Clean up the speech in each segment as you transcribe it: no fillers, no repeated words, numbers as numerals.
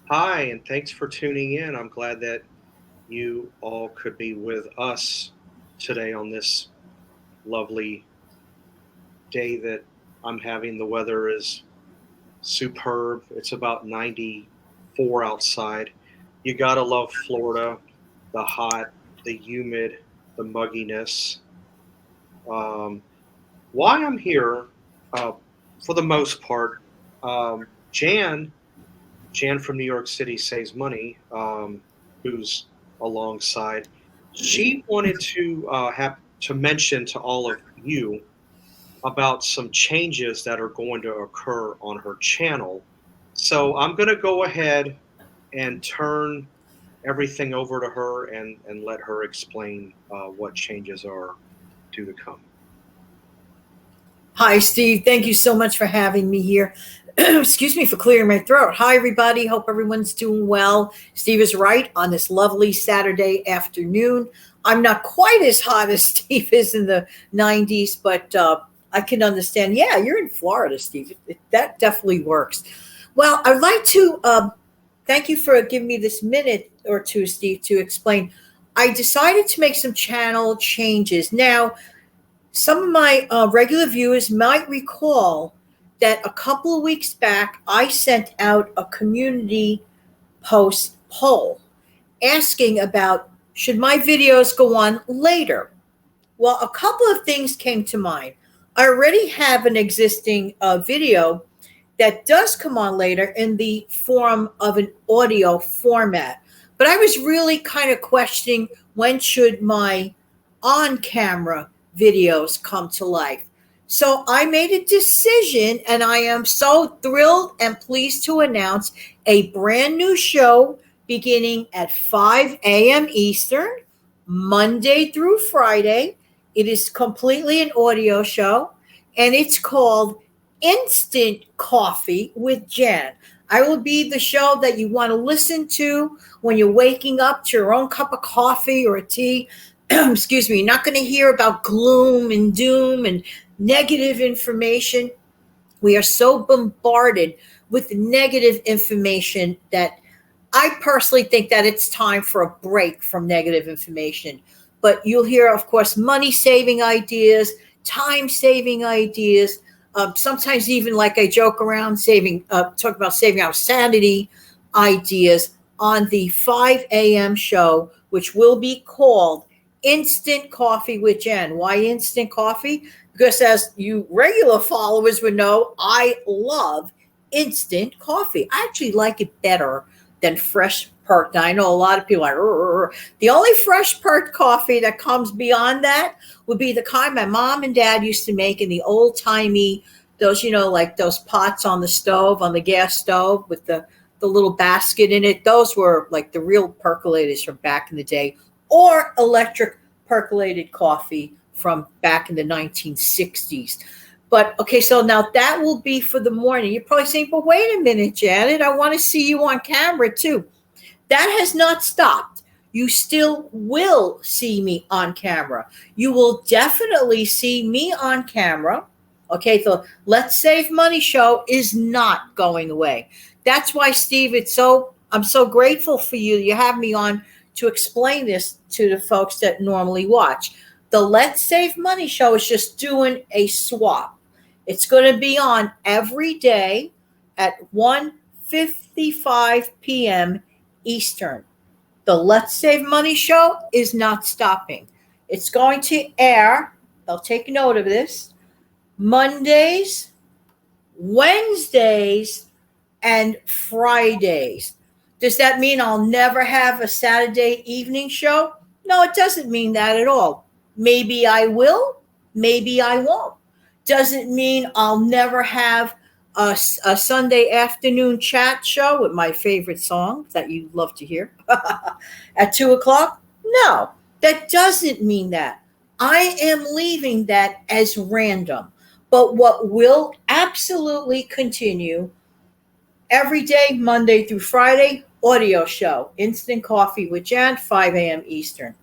Hi, and thanks for tuning in. I'm glad that you all could be with us today on this lovely day that I'm having. The weather is superb. It's about 94 outside. You gotta love Florida, the hot, the humid, the mugginess. Um, why I'm here, uh, for the most part, Jan Jan from New York City Saves Money, who's alongside, she wanted to have to mention to all of you about some changes that are going to occur on her channel. So I'm going to go ahead and turn everything over to her and let her explain what changes are due to come. Hi, Steve. Thank you so much for having me here. Excuse me for clearing my throat. Hi, everybody. Hope everyone's doing well. Steve is right on this lovely Saturday afternoon. I'm not quite as hot as Steve is in the 90s, but I can understand. Yeah, you're in Florida, Steve. That definitely works. Well, I'd like to thank you for giving me this minute or two, Steve, to explain. I decided to make some channel changes. Now, some of my regular viewers might recall that a couple of weeks back, I sent out a community post poll asking about should my videos go on later. Well, a couple of things came to mind. I already have an existing video that does come on later in the form of an audio format. But I was really kind of questioning when should my on camera videos come to life. So I made a decision, and I am so thrilled and pleased to announce a brand new show beginning at 5 a.m. Eastern, Monday through Friday. It is completely an audio show, and it's called Instant Coffee with Jan. I will be the show that you want to listen to when you're waking up to your own cup of coffee or a tea. Excuse me. You're not going to hear about gloom and doom and negative information. We are so bombarded with negative information that I personally think that it's time for a break from negative information. But you'll hear, of course, money saving ideas, time saving ideas. Sometimes even like I joke around, talk about saving our sanity ideas on the 5 a.m. show, which will be called Instant Coffee with Jen. Why instant coffee? Because as you regular followers would know, I love instant coffee. I actually like it better than fresh perked. Now, I know a lot of people are like, "Rrr." The only fresh perked coffee that comes beyond that would be the kind my mom and dad used to make in the old timey, those, like those pots on the stove, on the gas stove with the little basket in it. Those were like the real percolators from back in the day, or electric percolated coffee from back in the 1960s. But okay, so now that will be for the morning. You're probably saying, but wait a minute, Janet, I want to see you on camera too. That has not stopped. You still will see me on camera. You will definitely see me on camera. Okay, so Let's Save Money show is not going away. That's why, Steve, I'm so grateful for you. You have me on to explain this to the folks that normally watch. The Let's Save Money show is just doing a swap. It's going to be on every day at 1:55 p.m. Eastern. The Let's Save Money show is not stopping. It's going to air, I'll take note of this, Mondays, Wednesdays, and Fridays. Does that mean I'll never have a Saturday evening show? No, it doesn't mean that at all. Maybe I will, maybe I won't. Doesn't mean I'll never have a Sunday afternoon chat show with my favorite song that you love to hear at 2 o'clock. No, that doesn't mean that. I am leaving that as random. But what will absolutely continue every day, Monday through Friday, audio show, Instant Coffee with Jan, 5 a.m. Eastern.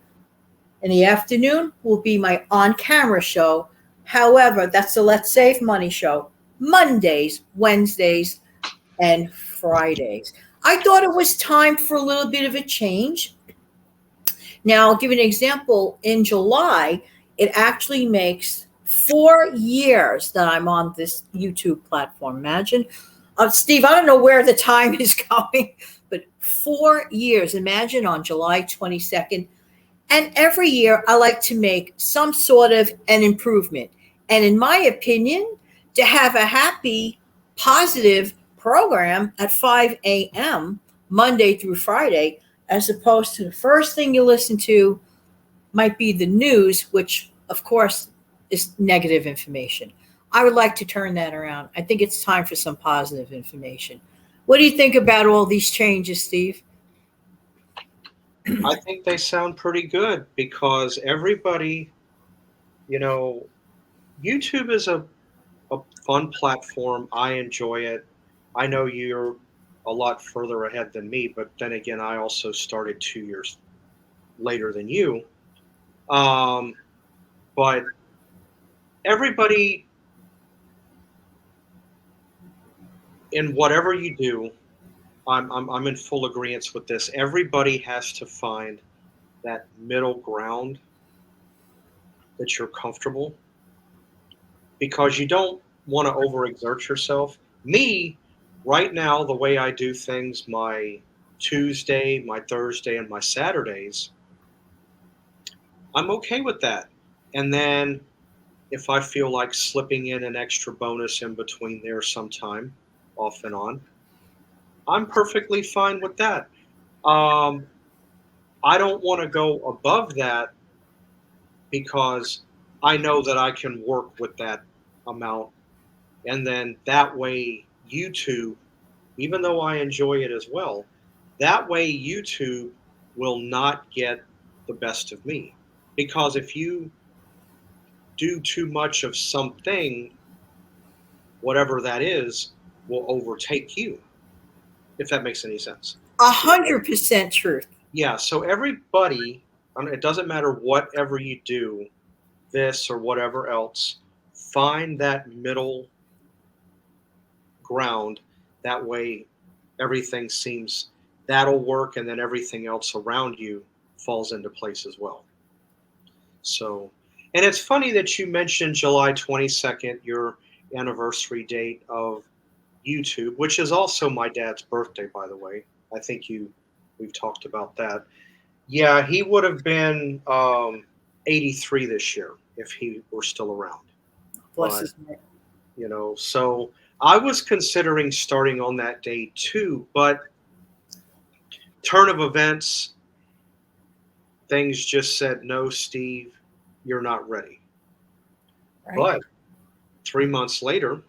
In the afternoon will be my on camera show. However, that's the Let's Save Money show, Mondays, Wednesdays, and Fridays. I thought it was time for a little bit of a change. Now, I'll give you an example. In July, it actually makes 4 years that I'm on this YouTube platform. Imagine, Steve, I don't know where the time is going, but 4 years. Imagine on July 22nd. And every year, I like to make some sort of an improvement. And in my opinion, to have a happy, positive program at 5 a.m. Monday through Friday, as opposed to the first thing you listen to might be the news, which of course is negative information. I would like to turn that around. I think it's time for some positive information. What do you think about all these changes, Steve? I think they sound pretty good because everybody, you know, YouTube is a fun platform. I enjoy it. I know you're a lot further ahead than me, but then again, I also started 2 years later than you. Um, but everybody, in whatever you do, I'm in full agreement with this. Everybody has to find that middle ground that you're comfortable because you don't want to overexert yourself. Me, right now, the way I do things, my Tuesday, my Thursday, and my Saturdays, I'm okay with that. And then if I feel like slipping in an extra bonus in between there sometime, off and on, I'm perfectly fine with that. Um, I don't want to go above that because I know that I can work with that amount. And then that way, YouTube, even though I enjoy it as well, that way YouTube will not get the best of me. Because if you do too much of something, whatever that is, will overtake you, if that makes any sense. 100% truth. Yeah, so everybody, it doesn't matter whatever you do, this or whatever else, find that middle ground. That way, everything seems that'll work, and then everything else around you falls into place as well. So, and it's funny that you mentioned July 22nd, your anniversary date of YouTube, which is also my dad's birthday, by the way. I think we've talked about that. Yeah, he would have been 83 this year if he were still around. Bless But, his heart. so I was considering starting on that day too, but turn of events, things just said, no, Steve, you're not ready. Right. But 3 months later,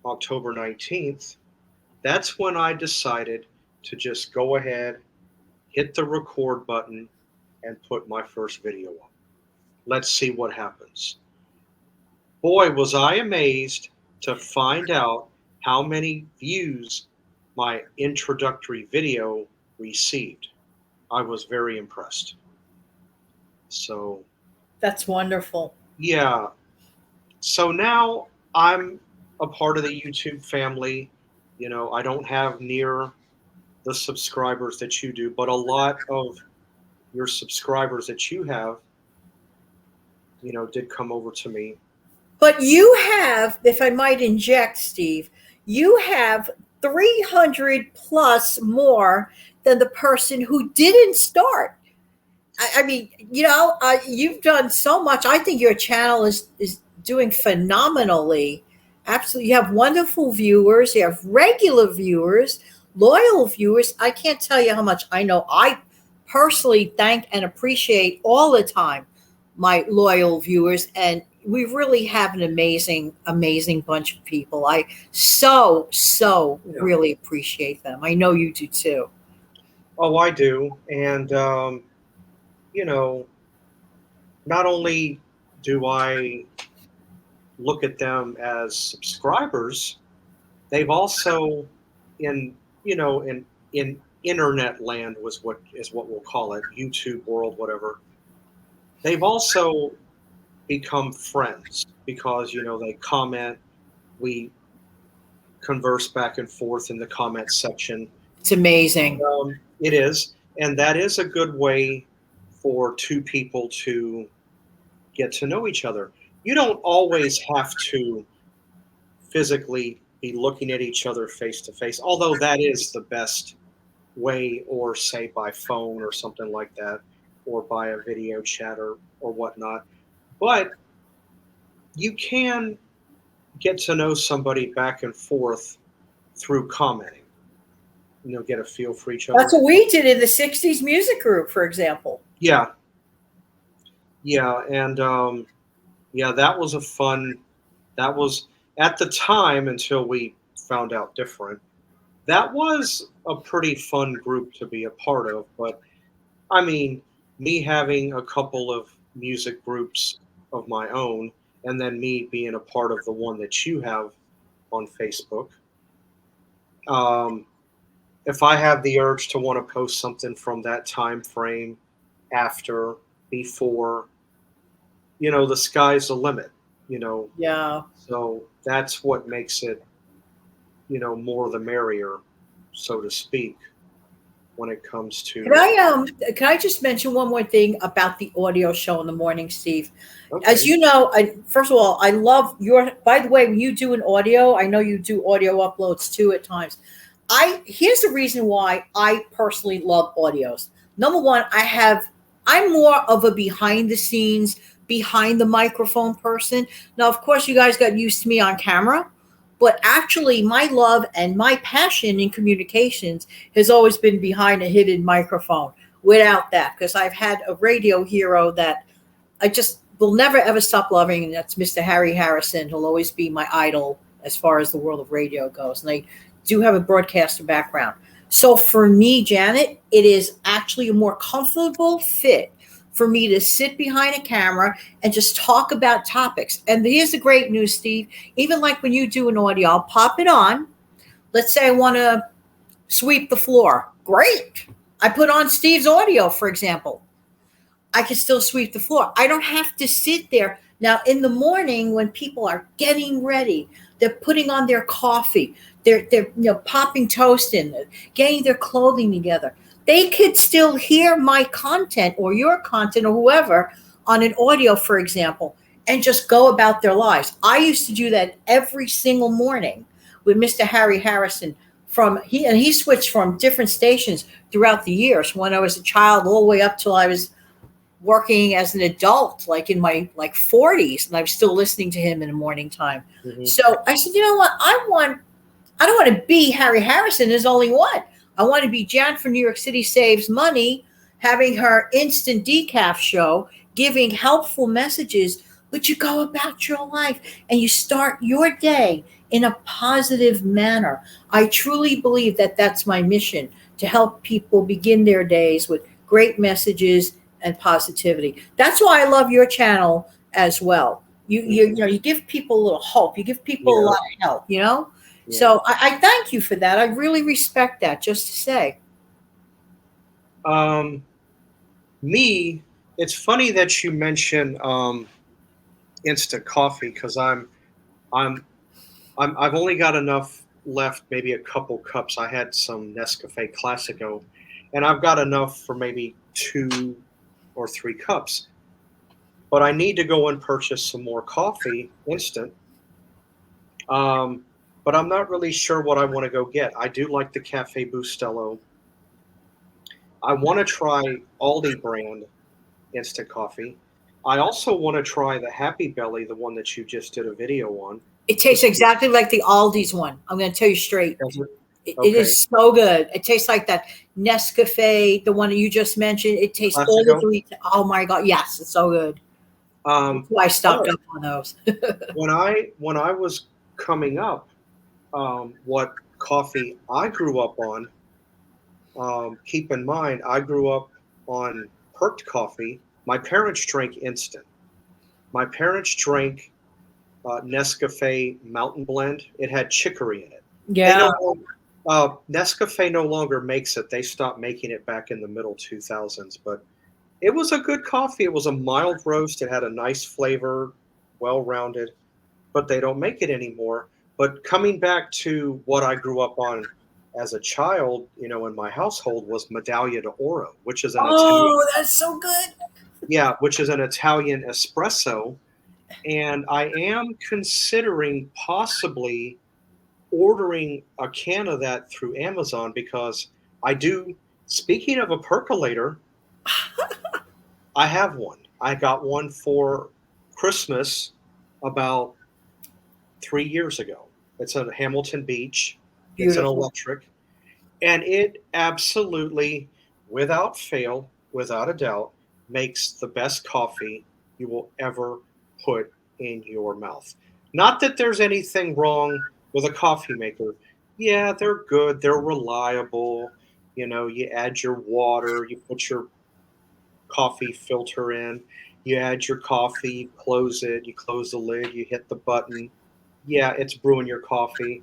October 19th, that's when I decided to just go ahead, hit the record button, and put my first video up. Let's see what happens. Boy, was I amazed to find out how many views my introductory video received. I was very impressed. So, That's wonderful. yeah. So now I'm a part of the YouTube family. I don't have near the subscribers that you do, but a lot of your subscribers that you have, did come over to me. But you have, if I might inject, Steve, you have 300 plus more than the person who didn't start. I mean, you've done so much. I think your channel is doing phenomenally. Absolutely. You have wonderful viewers. You have regular viewers, loyal viewers. I can't tell you how much I know. I personally thank and appreciate all the time my loyal viewers. And we really have an amazing, amazing bunch of people. I so Yeah. really appreciate them. I know you do too. Oh, I do. And, you know, not only do I look at them as subscribers, they've also in internet land was what is what we'll call it, YouTube world, whatever. They've also become friends because they comment, we converse back and forth in the comment section. It's amazing. It is, and that is a good way for two people to get to know each other. You don't always have to physically be looking at each other face to face, although that is the best way, or say by phone or something like that, or by a video chat or whatnot. But you can get to know somebody back and forth through commenting. Get a feel for each other. That's what we did in the 60s music group, for example. Yeah. Yeah. And yeah, that was that was at the time, until we found out different, that was a pretty fun group to be a part of. But I mean, me having a couple of music groups of my own, and then me being a part of the one that you have on Facebook. If I have the urge to want to post something from that time frame, after, before, the sky's the limit, Yeah. So that's what makes it, more the merrier, so to speak, when it comes to. Can I just mention one more thing about the audio show in the morning, Steve? Okay. As you know, first of all, I love by the way, when you do an audio, I know you do audio uploads too at times. Here's the reason why I personally love audios. Number one, I'm more of a behind the scenes, behind the microphone person. Now, of course, you guys got used to me on camera, but actually my love and my passion in communications has always been behind a hidden microphone. Without that, because I've had a radio hero that I just will never ever stop loving, and that's Mr. Harry Harrison. He'll always be my idol as far as the world of radio goes. And I do have a broadcaster background. So for me, Janet, it is actually a more comfortable fit for me to sit behind a camera and just talk about topics. And here's the great news, Steve. Even like when you do an audio, I'll pop it on. Let's say I want to sweep the floor. Great. I put on Steve's audio, for example. I can still sweep the floor. I don't have to sit there. Now, in the morning, when people are getting ready, they're putting on their coffee, they're popping toast in, getting their clothing together. They could still hear my content or your content or whoever on an audio, for example, and just go about their lives. I used to do that every single morning with Mr. Harry Harrison. He switched from different stations throughout the years. When I was a child, all the way up till I was working as an adult, like in my 40s, and I was still listening to him in the morning time. Mm-hmm. So I said, you know what? I don't want to be Harry Harrison. There's only one. I want to be Jan from New York City Saves Money, having her instant decaf show, giving helpful messages, but you go about your life and you start your day in a positive manner. I truly believe that that's my mission, to help people begin their days with great messages and positivity. That's why I love your channel as well. You give people a little hope. You give people a lot of help, Yeah. So I thank you for that. I really respect that, just to say. It's funny that you mention instant coffee, because I've only got enough left, maybe a couple cups. I had some Nescafe Classico, and I've got enough for maybe 2 or 3 cups. But I need to go and purchase some more coffee, instant. But I'm not really sure what I want to go get. I do like the Cafe Bustelo. I want to try Aldi brand instant coffee. I also want to try the Happy Belly, the one that you just did a video on. It tastes exactly like the Aldi's one. I'm going to tell you straight. It is so good. It tastes like that Nescafe, the one that you just mentioned. It tastes all the three. Oh my God. Yes, it's so good. That's why I stocked up on those. When I was coming up, what coffee I grew up on, keep in mind, I grew up on perked coffee. My parents drank instant. My parents drank Nescafe Mountain Blend. It had chicory in it. Yeah. Nescafe no longer makes it. They stopped making it back in the middle 2000s, but it was a good coffee. It was a mild roast. It had a nice flavor, well-rounded, but they don't make it anymore. But coming back to what I grew up on as a child, in my household was Medaglia d'Oro, which is an Italian, Oh, that's so good. yeah, which is an Italian espresso. And I am considering possibly ordering a can of that through Amazon because I do. Speaking of a percolator, I have one. I got one for Christmas about 3 years ago. It's a Hamilton Beach. It's an Beautiful. electric, and it absolutely, without fail, without a doubt, makes the best coffee you will ever put in your mouth. Not that there's anything wrong with a coffee maker. Yeah, they're good, they're reliable. You add your water, you put your coffee filter in, you add your coffee, you close it, you close the lid, you hit the button. Yeah, it's brewing your coffee.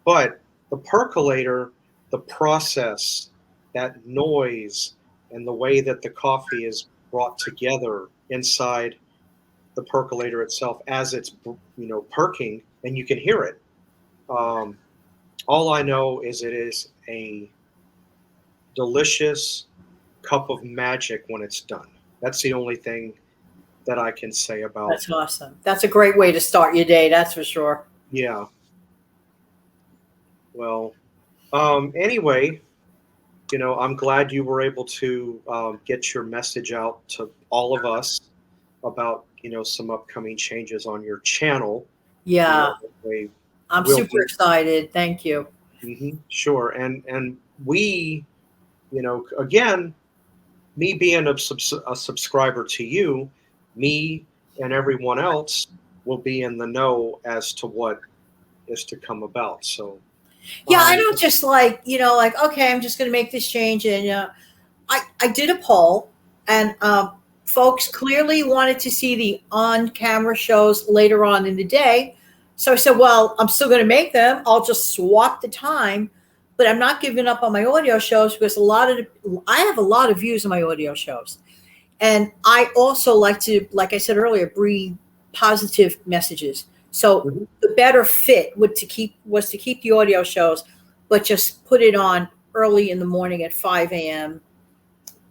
But the percolator, the process, that noise, and the way that the coffee is brought together inside the percolator itself as it's perking, and you can hear it. Um, all I know is it is a delicious cup of magic when it's done. That's the only thing that I can say about. That's awesome. That's a great way to start your day. That's for sure. Yeah. Well, anyway, I'm glad you were able to get your message out to all of us about, some upcoming changes on your channel. Yeah, They I'm will super be. excited. Thank you. Sure. And we, again, me being a subscriber to you, me and everyone else will be in the know as to what is to come about. So, Yeah, I um, don't just like, okay, I'm just going to make this change. And I did a poll, and folks clearly wanted to see the on camera shows later on in the day. So I said, well, I'm still going to make them. I'll just swap the time, but I'm not giving up on my audio shows because I have a lot of views on my audio shows. And I also like to, like I said earlier, breathe positive messages. So mhm. the better fit was to keep the audio shows, but just put it on early in the morning at 5 a.m.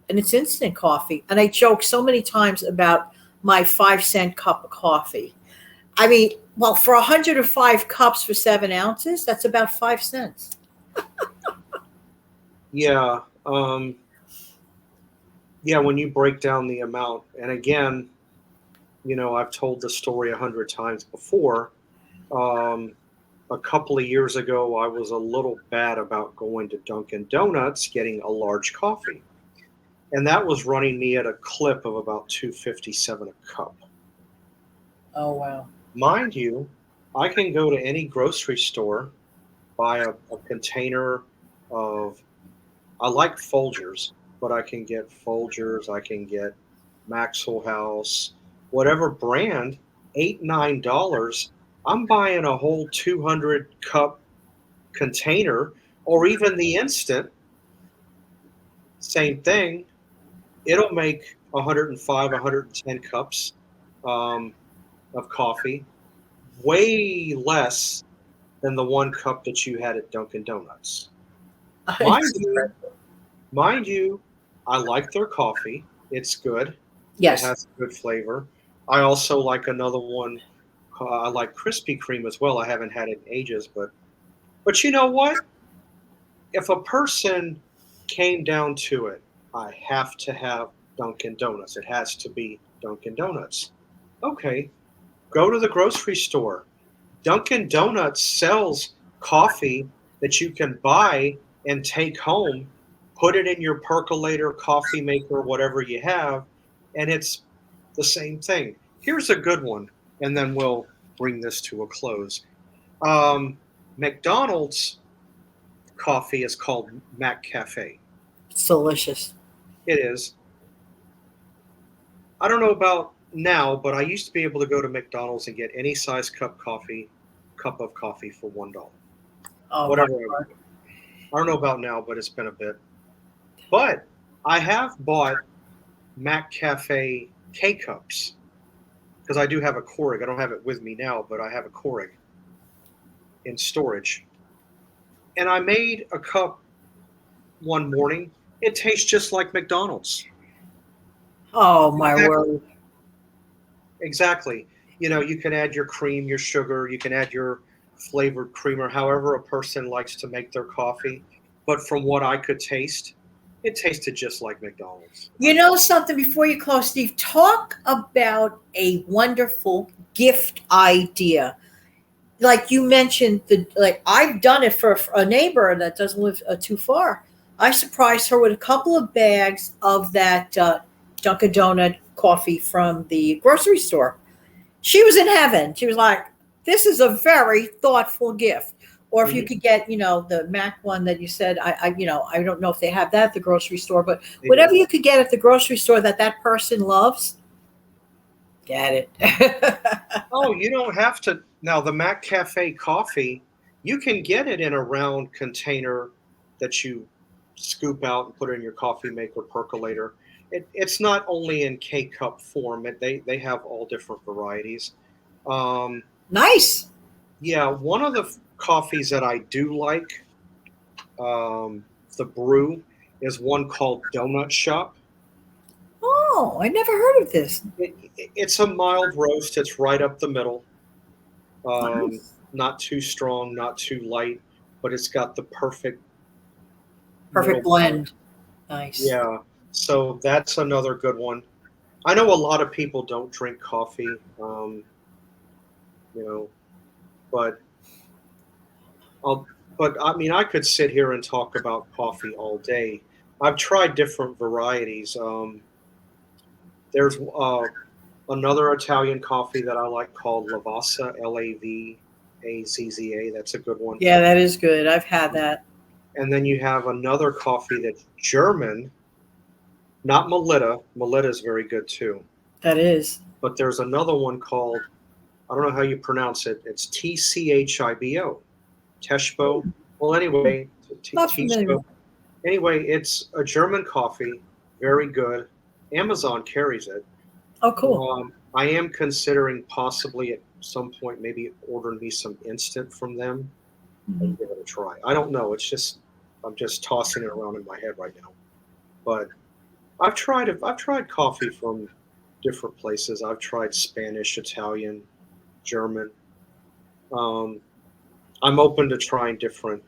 and it's instant coffee. And I joke so many times about my 5 cent cup of coffee. I mean, well, for 105 cups for 7 ounces, that's about 5 cents. Yeah. Yeah, when you break down the amount, and again, I've told the story 100 times before. Um, a couple of years ago, I was a little bad about going to Dunkin' Donuts getting a large coffee, and that was running me at a clip of about 257 a cup. Oh, wow. Mind you, I can go to any grocery store, buy a container of. I like Folgers, but I can get Folgers, I can get Maxwell House, whatever brand, $8, $9. I'm buying a whole 200 cup container, or even the instant, same thing. It'll make 105, 110 cups um, of coffee, way less than the one cup that you had at Dunkin' Donuts. Mind you, Mind you, I like their coffee. It's good. It Yes. has good flavor. I also like another one. I like Krispy Kreme as well. I haven't had it in ages, but you know what? If a person came down to it, I have to have Dunkin' Donuts. It has to be Dunkin' Donuts. Okay, go to the grocery store. Dunkin' Donuts sells coffee that you can buy and take home, put it in your percolator, coffee maker, whatever you have, and it's the same thing. Here's a good one, and then we'll bring this to a close. Um, McDonald's coffee is called Mac Cafe. It's delicious. It is. I don't know about now, but I used to be able to go to McDonald's and get any size cup of coffee for $1. Oh, my Whatever I God. wanted. I don't know about now, but it's been a bit. But I have bought Mac Cafe K cups because I do have a Keurig. I don't have it with me now, but I have a Keurig in storage. And I made a cup one morning. It tastes just like McDonald's. Oh my Exactly. word. Exactly. You can add your cream, your sugar, you can add your flavored creamer, however a person likes to make their coffee. But from what I could taste, it tasted just like McDonald's. You know something before you close, Steve? Talk about a wonderful gift idea. Like you mentioned, like I've done it for a neighbor that doesn't live too far. I surprised her with a couple of bags of that Dunkin' Donut coffee from the grocery store. She was in heaven. She was like, "This is a very thoughtful gift." Or if you Mhm. could get, the Mac one that you said, I don't know if they have that at the grocery store, but They do. whatever you could get at the grocery store that person loves, get it. Oh, you don't have to. Now, the Mac Cafe coffee, you can get it in a round container that you scoop out and put in your coffee maker percolator. It's not only in K cup form, they have all different varieties. Um, Nice. yeah, one of the coffees that I do like, um, the brew, is one called Donut Shop. Oh, I never heard of this. It's a mild roast, it's right up the middle. Nice. Not too strong, not too light, but it's got the perfect Perfect middle point. blend. Nice. Yeah, so that's another good one. I know a lot of people don't drink coffee, you know, but I'll, but I mean, I could sit here and talk about coffee all day. I've tried different varieties. There's another Italian coffee that I like called Lavazza, Lavazza. That's a good one. Yeah, that is good. I've had that. And then you have another coffee that's German, not Melitta. Melitta is very good too. That is. But there's another one called, I don't know how you pronounce it. It's Tchibo. Teshbo. Well, anyway, Not familiar. Teshbo. Anyway, it's a German coffee, very good. Amazon carries it. Oh, cool. I am considering possibly at some point maybe ordering me some instant from them Mhm. and give it a try. I don't know. It's just I'm just tossing it around in my head right now. But I've tried coffee from different places. I've tried Spanish, Italian, German. Um, I'm open to trying different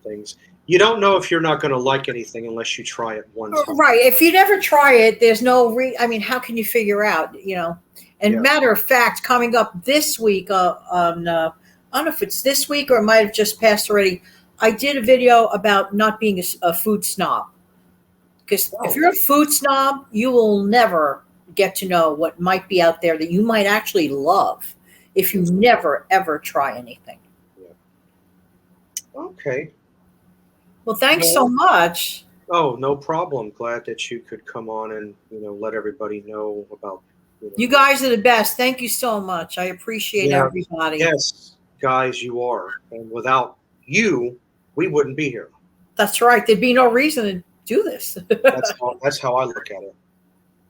things. You don't know if you're not going to like anything unless you try it one time. Right. If you never try it, there's no I mean, how can you figure out? And Yeah. matter of fact, coming up this week, I don't know if it's this week or it might have just passed already. I did a video about not being a food snob. Because if Oh, you're a food snob, you will never get to know what might be out there that you might actually love if you yes. never, ever try anything. Yeah. Okay. Well, thanks so Well, much. oh, no problem. Glad that you could come on and let everybody know about You what. guys are the best. Thank you so much. I appreciate Yeah. everybody. Yes, guys, you are. And without you, we wouldn't be here. That's right. There'd be no reason to do this. That's how I look at it.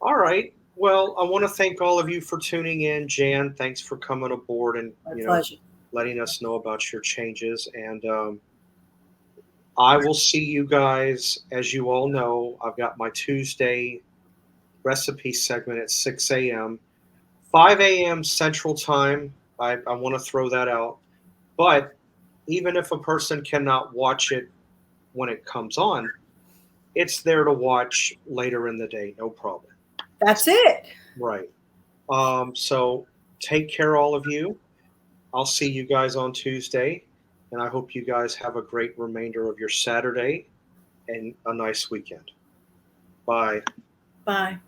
All right. Well, I want to thank all of you for tuning in. Jan, thanks for coming aboard and My pleasure. letting us know about your changes. And I will see you guys. As you all know, I've got my Tuesday recipe segment at 6 a.m., 5 a.m. Central Time. I want to throw that out. But even if a person cannot watch it when it comes on, it's there to watch later in the day. No problem. That's it. Right. So take care, all of you. I'll see you guys on Tuesday. And I hope you guys have a great remainder of your Saturday and a nice weekend. Bye. Bye.